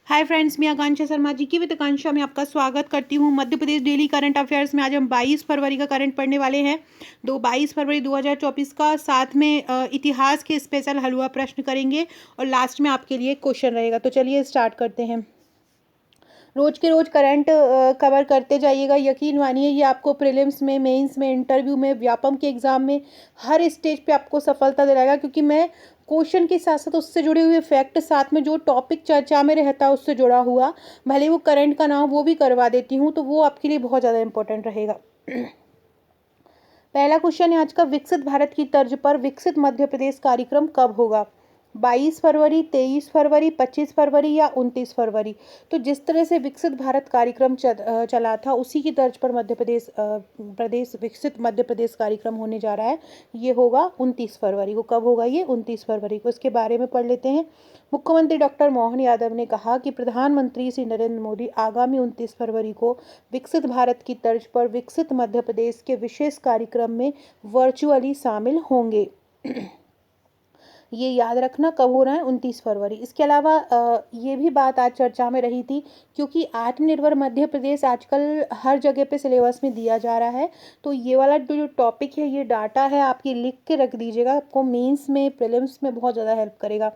Hi friends, मैं आकांक्षा शर्मा जी की with आकांक्षा में आपका स्वागत करती हूँ। Madhya Pradesh daily current affairs में आज हम 22 फरवरी का करंट पढ़ने वाले हैं। 22 फरवरी 2024 का, साथ में इतिहास के स्पेशल हलवा प्रश्न करेंगे और लास्ट में आपके लिए क्वेश्चन रहेगा। तो चलिए स्टार्ट करते हैं। रोज के रोज करंट कवर करते जाइएगा। यकीन मानिए ये आपको प्रीलिम्स में, मेंस में, इंटरव्यू में, व्यापम के एग्जाम में हर स्टेज पे आपको सफलता दिलाएगा, क्योंकि मैं क्वेश्चन के साथ साथ उससे जुड़े हुए फैक्ट, साथ में जो टॉपिक चर्चा में रहता है उससे जुड़ा हुआ, भले वो करंट का ना हो, वो भी करवा देती हूँ, तो वो आपके लिए बहुत ज़्यादा इंपॉर्टेंट रहेगा। पहला क्वेश्चन है आज का, विकसित भारत की तर्ज पर विकसित मध्य प्रदेश कार्यक्रम कब होगा? 22 फरवरी, 23 फरवरी, 25 फरवरी या 29 फरवरी? तो जिस तरह से विकसित भारत कार्यक्रम चला था, उसी की तर्ज पर मध्य प्रदेश विकसित मध्य प्रदेश कार्यक्रम होने जा रहा है। ये होगा 29 फरवरी को। कब होगा ये? 29 फरवरी को। इसके बारे में पढ़ लेते हैं। मुख्यमंत्री डॉक्टर मोहन यादव ने कहा कि प्रधानमंत्री श्री नरेंद्र मोदी आगामी 29 फरवरी को विकसित भारत की तर्ज पर विकसित मध्य प्रदेश के विशेष कार्यक्रम में वर्चुअली शामिल होंगे। ये याद रखना कब हो रहा है? 29 फरवरी। इसके अलावा ये भी बात आज चर्चा में रही थी, क्योंकि आत्मनिर्भर मध्य प्रदेश आजकल हर जगह पे सिलेबस में दिया जा रहा है। तो ये वाला जो टॉपिक है, ये डाटा है, आपकी लिख के रख दीजिएगा, आपको मेंस में, प्रीलिम्स में बहुत ज़्यादा हेल्प करेगा।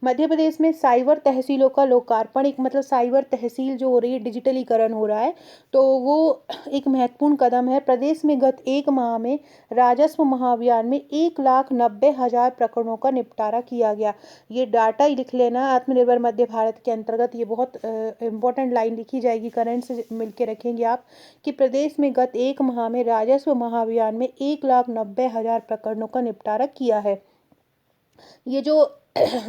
मध्य प्रदेश में साइबर तहसीलों का लोकार्पण, एक मतलब साइबर तहसील जो हो रही है, डिजिटलीकरण हो रहा है, तो वो एक महत्वपूर्ण कदम है। प्रदेश में गत एक माह में राजस्व महाअभियान में 1,90,000 प्रकरणों का निपटारा किया गया। ये डाटा ही लिख लेना। आत्मनिर्भर मध्य भारत के अंतर्गत ये बहुत इंपॉर्टेंट लाइन लिखी जाएगी, करंट से मिलके रखेंगे आप, कि प्रदेश में गत एक माह में राजस्व महाअभियान में 1,90,000 प्रकरणों का निपटारा किया है। ये जो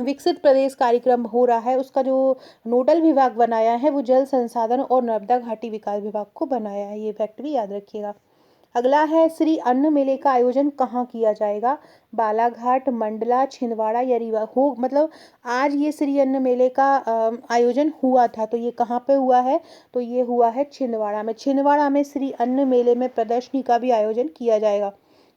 विकसित प्रदेश कार्यक्रम हो रहा है, उसका जो नोडल विभाग बनाया है वो जल संसाधन और नर्मदा घाटी विकास विभाग को बनाया है। ये फैक्ट भी याद रखिएगा। अगला है, श्री अन्न मेले का आयोजन कहाँ किया जाएगा? बालाघाट, मंडला, छिंदवाड़ा या रीवा? हो मतलब आज ये श्री अन्न मेले का आयोजन हुआ था, तो ये कहाँ पे हुआ है? तो ये हुआ है छिंदवाड़ा में। छिंदवाड़ा में श्री अन्न मेले में प्रदर्शनी का भी आयोजन किया जाएगा।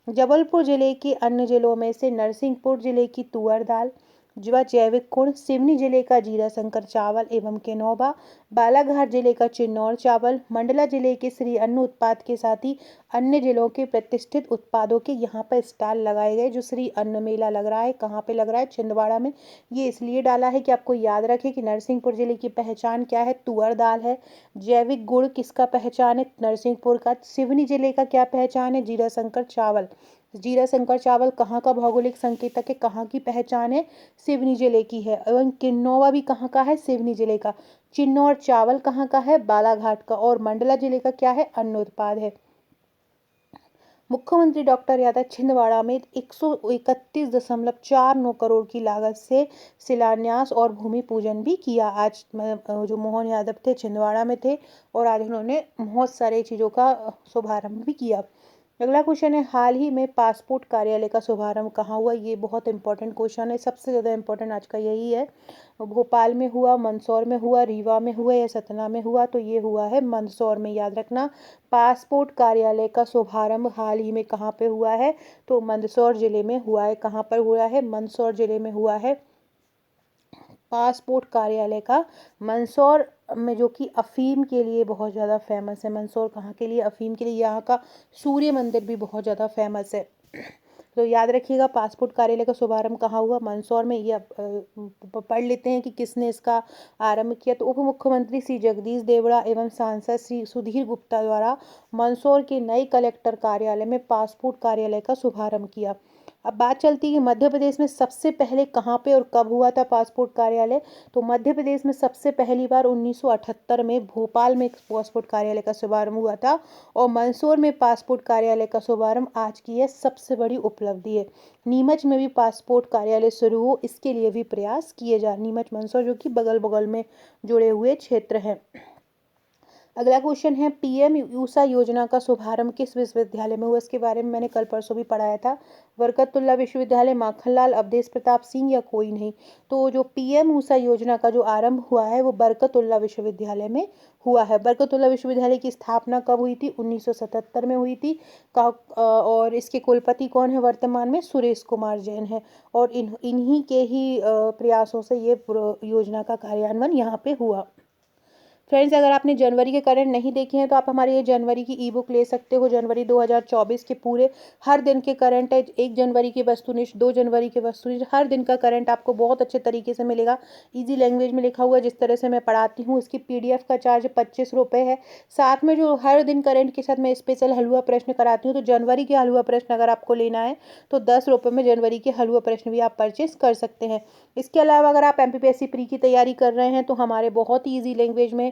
जबलपुर जिले के अन्य जिलों में से नरसिंहपुर जिले की तुअर दाल, जैविक गुण, सिवनी जिले का जीरा शंकर चावल एवं केनौबा, बालाघाट जिले का चिन्नौर चावल, मंडला जिले के श्री अन्न उत्पाद के साथ ही अन्य जिलों के प्रतिष्ठित उत्पादों के यहाँ पर स्टॉल लगाए गए। जो श्री अन्न मेला लग रहा है, कहाँ पे लग रहा है? छिंदवाड़ा में। ये इसलिए डाला है कि आपको याद रखे कि नरसिंहपुर जिले की पहचान क्या है? तुअर दाल है। जैविक गुड़ किसका पहचान है? नरसिंहपुर का। सिवनी जिले का क्या पहचान है? जीरा शंकर चावल। जीरा शंकर चावल कहाँ का भौगोलिक संकेतक है? कहाँ की पहचान है? सिवनी जिले की है। एवं किन्नौवा भी कहाँ का है? सिवनी जिले का। चिन्नौर चावल कहाँ का है? बालाघाट का। और मंडला जिले का क्या है? अन्न उत्पाद है। मुख्यमंत्री डॉक्टर यादव छिंदवाड़ा में 131.49 करोड़ की लागत से शिलान्यास और भूमि पूजन भी किया। आज जो मोहन यादव थे छिंदवाड़ा में थे, और आज उन्होंने बहुत सारे चीज़ों का शुभारंभ भी किया। अगला क्वेश्चन है, हाल ही में पासपोर्ट कार्यालय का शुभारंभ कहाँ हुआ? ये बहुत इंपॉर्टेंट क्वेश्चन है, सबसे ज़्यादा इंपॉर्टेंट आज का यही है। भोपाल में हुआ, मंदसौर में हुआ, रीवा में हुआ या सतना में हुआ? तो ये हुआ है मंदसौर में। याद रखना, पासपोर्ट कार्यालय का शुभारंभ हाल ही में कहाँ पे हुआ है? तो मंदसौर जिले में हुआ है। कहाँ पर हुआ है? मंदसौर जिले में हुआ है पासपोर्ट कार्यालय का। मंदसौर में, जो कि अफीम के लिए बहुत ज़्यादा फेमस है। मंदसौर कहाँ के लिए? अफीम के लिए। यहाँ का सूर्य मंदिर भी बहुत ज़्यादा फेमस है। तो याद रखिएगा, पासपोर्ट कार्यालय का शुभारंभ कहाँ हुआ? मंदसौर में। ये पढ़ लेते हैं कि किसने इसका आरंभ किया। तो उप मुख्यमंत्री श्री जगदीश देवड़ा एवं सांसद श्री सुधीर गुप्ता द्वारा मंदसौर के नए कलेक्टर कार्यालय में पासपोर्ट कार्यालय का शुभारंभ किया। अब बात चलती है कि मध्य प्रदेश में सबसे पहले कहाँ पे और कब हुआ था पासपोर्ट कार्यालय? तो मध्य प्रदेश में सबसे पहली बार 1978 में भोपाल में पासपोर्ट कार्यालय का शुभारंभ हुआ था। और मंदसौर में पासपोर्ट कार्यालय का शुभारंभ आज की यह सबसे बड़ी उपलब्धि है। नीमच में भी पासपोर्ट कार्यालय शुरू हो, इसके लिए भी प्रयास किए जा। नीमच, मंदसौर जो कि बगल बगल में जुड़े हुए क्षेत्र हैं। अगला क्वेश्चन है पीएम ऊषा योजना का शुभारंभ किस विश्वविद्यालय में हुआ? इसके बारे में मैंने कल परसों भी पढ़ाया था। बरकतुल्ला विश्वविद्यालय, माखनलाल, अवधेश प्रताप सिंह या कोई नहीं। तो जो पीएम ऊषा योजना का जो आरंभ हुआ है वो बरकतुल्ला विश्वविद्यालय में हुआ है। बरकतुल्ला विश्वविद्यालय की स्थापना कब हुई थी? 1977 में हुई थी। और इसके कुलपति कौन है वर्तमान में? सुरेश कुमार जैन है। और इन्हीं के ही प्रयासों से ये योजना का कार्यान्वयन यहाँ पे हुआ। फ्रेंड्स, अगर आपने जनवरी के करंट नहीं देखे हैं तो आप हमारे ये जनवरी की ई बुक ले सकते हो। जनवरी 2024 के पूरे हर दिन के करंट है। 1 जनवरी की वस्तुनिष्ठ, 2 जनवरी के वस्तुनिष्ठ, हर दिन का करंट आपको बहुत अच्छे तरीके से मिलेगा। इजी लैंग्वेज में लिखा हुआ है जिस तरह से मैं पढ़ाती हूँ। इसकी पीडीएफ का चार्ज 25 रुपये है। साथ में जो हर दिन करंट के साथ मैं स्पेशल हलवा प्रश्न कराती हूँ, तो जनवरी के हलवा प्रश्न अगर आपको लेना है तो 10 रुपये में जनवरी के हलवा प्रश्न भी आप परचेस कर सकते हैं। इसके अलावा अगर आप एमपीपीएससी प्री की तैयारी कर रहे हैं तो हमारे बहुत ही ईजी लैंग्वेज में,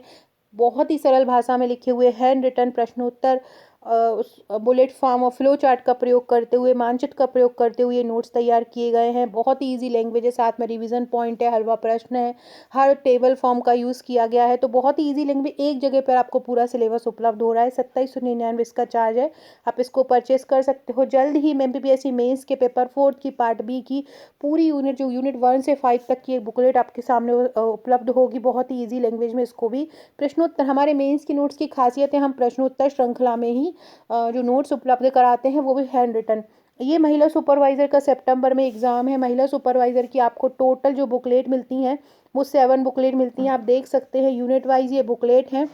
बहुत ही सरल भाषा में लिखे हुए हैंड रिटन प्रश्नोत्तर, बुलेट फॉर्म और फ्लो चार्ट का प्रयोग करते हुए, मानचित्र का प्रयोग करते हुए नोट्स तैयार किए गए हैं। बहुत ही इजी लैंग्वेज है, साथ में रिवीजन पॉइंट है, हलवा प्रश्न है, हर टेबल फॉर्म का यूज़ किया गया है। तो बहुत ही इजी लैंग्वेज, एक जगह पर आपको पूरा सिलेबस उपलब्ध हो रहा है। 2799 इसका चार्ज है, आप इसको परचेस कर सकते हो। जल्द ही एमपीपीएससी मेंस के पेपर 4 की पार्ट बी की पूरी यूनिट, जो यूनिट 1 से 5 तक की एक बुकलेट आपके सामने उपलब्ध होगी, बहुत ही ईजी लैंग्वेज में। इसको भी प्रश्नोत्तर, हमारे मेंस की नोट्स की खासियत है, हम प्रश्नोत्तर श्रृंखला में ही जो नोट्स उपलब्ध कराते हैं वो भी हैंड रिटन। ये महिला सुपरवाइजर का सितंबर में एग्जाम है। महिला सुपरवाइजर की आपको टोटल जो बुकलेट मिलती हैं वो 7 बुकलेट मिलती हैं। आप देख सकते हैं यूनिट वाइज ये बुकलेट हैं।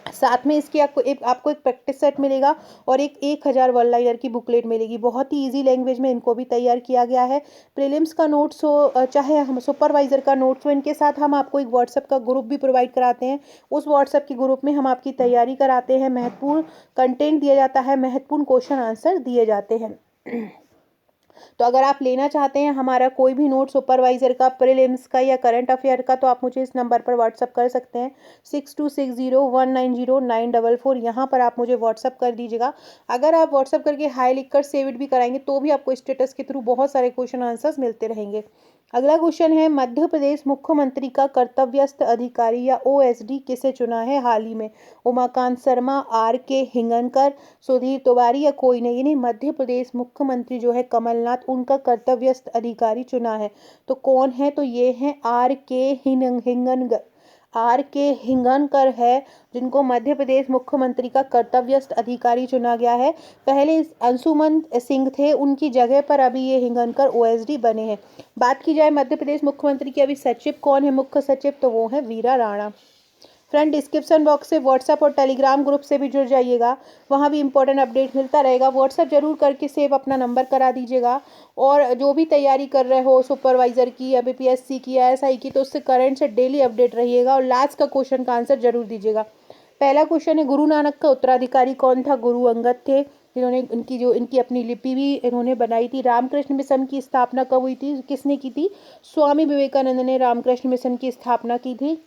साथ में इसकी आपको एक प्रैक्टिस सेट मिलेगा और एक 1000 वन लाइनर की बुकलेट मिलेगी। बहुत ही इजी लैंग्वेज में इनको भी तैयार किया गया है। प्रीलिम्स का नोट्स हो चाहे हम सुपरवाइजर का नोट्स हो, इनके साथ हम आपको एक व्हाट्सएप का ग्रुप भी प्रोवाइड कराते हैं। उस व्हाट्सएप के ग्रुप में हम आपकी तैयारी कराते हैं, महत्वपूर्ण कंटेंट दिया जाता है, महत्वपूर्ण क्वेश्चन आंसर दिए जाते हैं। तो अगर आप लेना चाहते हैं हमारा कोई भी नोट सुपरवाइजर का, प्रीलिम्स का या करंट अफेयर का, तो आप मुझे इस नंबर पर व्हाट्सअप कर सकते हैं 6260190944। यहाँ पर आप मुझे व्हाट्सअप कर दीजिएगा। अगर आप व्हाट्सअप करके हाई लिखकर सेव इट भी कराएंगे तो भी आपको स्टेटस के थ्रू बहुत सारे क्वेश्चन आंसर्स मिलते रहेंगे। अगला क्वेश्चन है मध्य प्रदेश मुख्यमंत्री का कर्तव्यस्थ अधिकारी या ओएसडी किसे चुना है हाल ही में? उमाकांत शर्मा, आर के हिंगनकर, सुधीर तिवारी या कोई नहीं। यानी मध्य प्रदेश मुख्यमंत्री जो है कमलनाथ, उनका कर्तव्यस्थ अधिकारी चुना है। तो कौन है? तो ये हैं आर के हिंगनकर है, जिनको मध्य प्रदेश मुख्यमंत्री का कर्तव्यस्थ अधिकारी चुना गया है। पहले अंशुमन सिंह थे, उनकी जगह पर अभी ये हिंगनकर ओएसडी बने हैं। बात की जाए मध्य प्रदेश मुख्यमंत्री की अभी सचिव कौन है, मुख्य सचिव, तो वो है Veera Rana. Friend, description box से व्हाट्सएप और टेलीग्राम ग्रुप से भी जुड़ जाइएगा, वहाँ भी इंपॉर्टेंट अपडेट मिलता रहेगा। व्हाट्सएप जरूर करके सेव अपना नंबर करा दीजिएगा। और जो भी तैयारी कर रहे हो सुपरवाइजर की या बीपीएससी की या एसआई की, तो उससे करंट से डेली अपडेट रहिएगा और लास्ट का क्वेश्चन का आंसर जरूर दीजिएगा। पहला क्वेश्चन है गुरु नानक का उत्तराधिकारी कौन था? गुरु अंगद थे, जिन्होंने इनकी अपनी लिपि भी इन्होंने बनाई थी। रामकृष्ण मिशन की स्थापना कब हुई थी, किसने की थी? स्वामी विवेकानंद ने रामकृष्ण मिशन की स्थापना की थी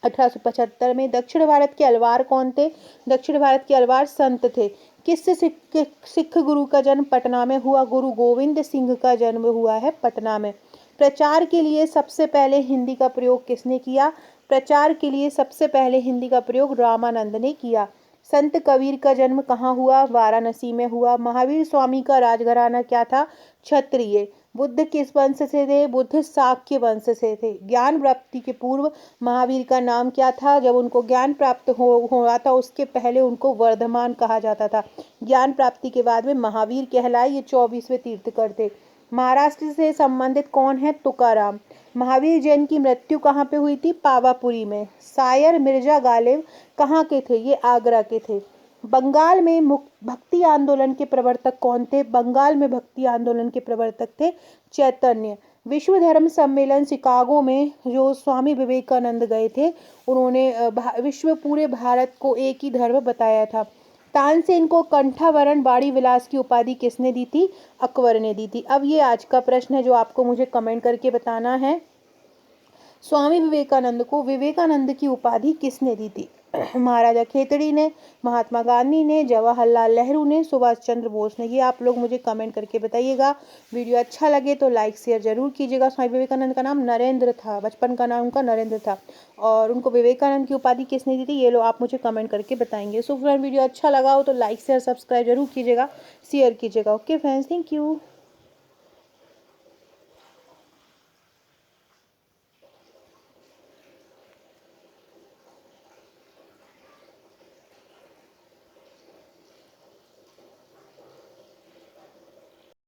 1875 में। दक्षिण भारत के अलवार कौन थे? दक्षिण भारत के अलवार संत थे। किस सिख गुरु का जन्म पटना में हुआ? गुरु गोविंद सिंह का जन्म हुआ है पटना में। प्रचार के लिए सबसे पहले हिंदी का प्रयोग किसने किया? प्रचार के लिए सबसे पहले हिंदी का प्रयोग रामानंद ने किया। संत कबीर का जन्म कहाँ हुआ? वाराणसी में हुआ। महावीर स्वामी का राजघराना क्या था? क्षत्रिय। बुद्ध किस वंश से थे? बुद्ध शाक्य वंश से थे। ज्ञान प्राप्ति के पूर्व महावीर का नाम क्या था? जब उनको ज्ञान प्राप्त हुआ था उसके पहले उनको वर्धमान कहा जाता था। ज्ञान प्राप्ति के बाद में महावीर कहलाए। ये 24वें तीर्थकर थे। महाराष्ट्र से संबंधित कौन है? तुकाराम। महावीर जैन की मृत्यु कहाँ पे हुई थी? पावापुरी में। शायर मिर्जा गालिब कहाँ के थे? ये आगरा के थे। बंगाल में भक्ति आंदोलन के प्रवर्तक कौन थे? बंगाल में भक्ति आंदोलन के प्रवर्तक थे चैतन्य। विश्व धर्म सम्मेलन शिकागो में जो स्वामी विवेकानंद गए थे, उन्होंने पूरे भारत को एक ही धर्म बताया था। तानसेन को कंठावरण बाड़ी विलास की उपाधि किसने दी थी? अकबर ने दी थी। अब ये आज का प्रश्न है जो आपको मुझे कमेंट करके बताना है। स्वामी विवेकानंद को विवेकानंद की उपाधि किसने दी थी? महाराजा खेतड़ी ने, महात्मा गांधी ने, जवाहरलाल नेहरू ने, सुभाष चंद्र बोस ने। ये आप लोग मुझे कमेंट करके बताइएगा। वीडियो अच्छा लगे तो लाइक शेयर जरूर कीजिएगा। स्वामी विवेकानंद का नाम नरेंद्र था, बचपन का नाम उनका नरेंद्र था, और उनको विवेकानंद की उपाधि किसने दी थी, ये लोग आप मुझे कमेंट करके बताएंगे। सो फ्रेंड, वीडियो अच्छा लगा हो तो लाइक शेयर सब्सक्राइब जरूर कीजिएगा, शेयर कीजिएगा। Okay friends, thank you.